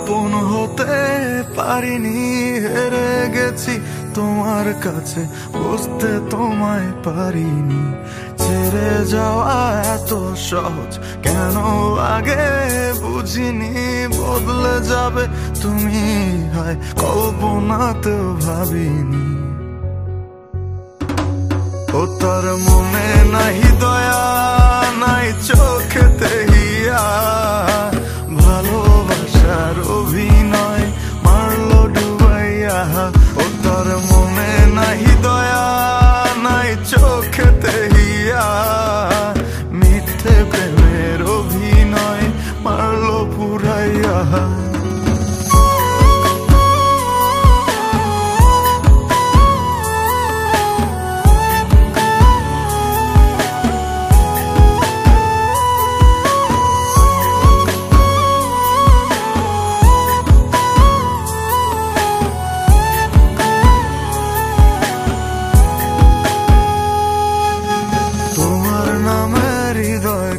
আপন হতে পারিনি, হেরে গেছি তোমার কাছে, বুঝতে তোমায় পারিনি। ছেড়ে যাওয়া এত সহজ কেন আগে বুঝিনি, বদলে যাবে তুমি হায় কল্পনাতেও ভাবিনি। ও তার মনে নাহি দয়া, নাই চোখেতে হিয়া, ভালোবাসার অভিনয় মারলো ডুবাইয়া। ও তার মনে নাহি দয়া, নাই চোখেতে হিয়া, মিথ্যে প্রেমের অভিনয় মারলো পুরাইয়া।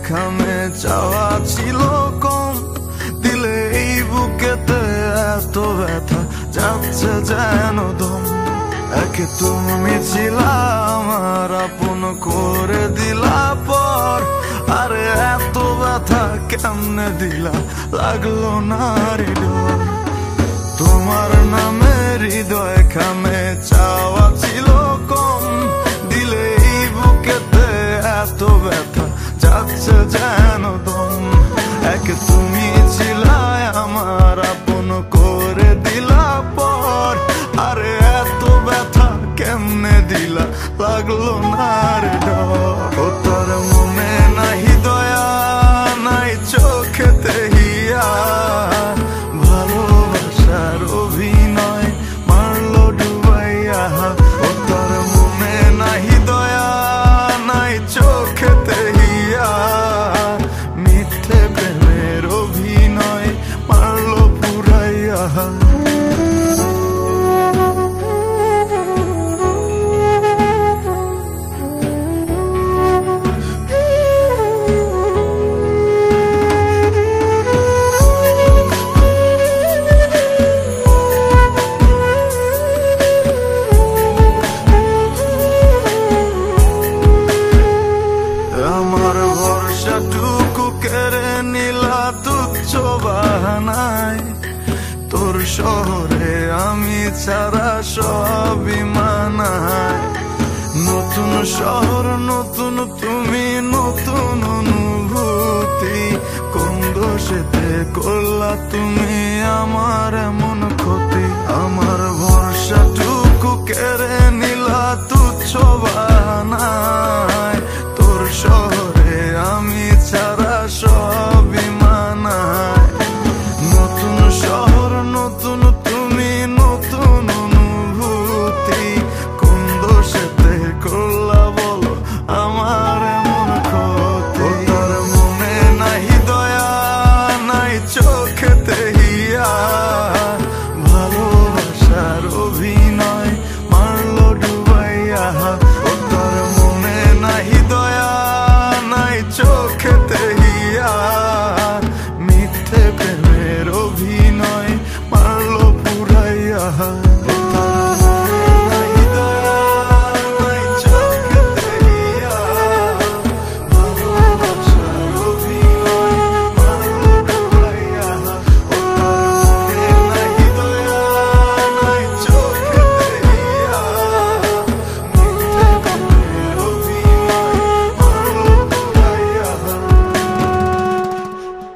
খামে চাওয়া ছিল কম, দিলে এই বুকেতে এত ব্যথা যাচ্ছে যেন দম। একে তুমি ছিলা আমার আপন করে দিলা পর, আরে এত ব্যথা কেমনে দিলা লাগলো না রে ডর। তোমার নামে হৃদয় খামে চাওয়া ছিল কম, দিলে এই বুকেতে এত ব্যথা যাচ্ছে যেন দম। এক তুমি ছিলাই আমার আপন করে দিলা পর, আরে এত ব্যথা কেমনে দিলা লাগলো না রে ডর। ও তোর মনে নাহি দয়া, নাই চোখেতে হিয়া, ভালোবাসার অভিনয় মারলো ডুবাইয়া। ও তোর মনে নাহি দয়া, নাই চোখেতে হিয়া, মিথ্যে প্রেমের অভিনয় মারলো পুরাইয়া। আমার ভরসাটুকু কেড়ে নিলা তুচ্ছ বাহানায়, তোর শহরে আমি ছাড়া সবই মানায়। নতুন শহর নতুন তুমি নতুন অনুভূতি, কোন দোষেতে করলা তুমি আমার এমন ক্ষতি। আমার ভরসাটুকু কেড়ে নিলা তুচ্ছ বাহানায়, তোর শহরে আমি ছাড়া সবই মানায়। নতুন শহর নতুন তুমি নতুন অনুভূতি, কোন দোষেতে করলা বলো আমার এমন ক্ষতি। তোর মনে নাহি দয়া, নাই চোখেতে হিয়া, ভালোবাসার অভিনয় মারলো ডুবাইয়া। ও তোর মনে নাহি দয়া, নাই চোখেতে হিয়া, মিথ্যে প্রেমের অভিনয় মারলো পুরাইয়া।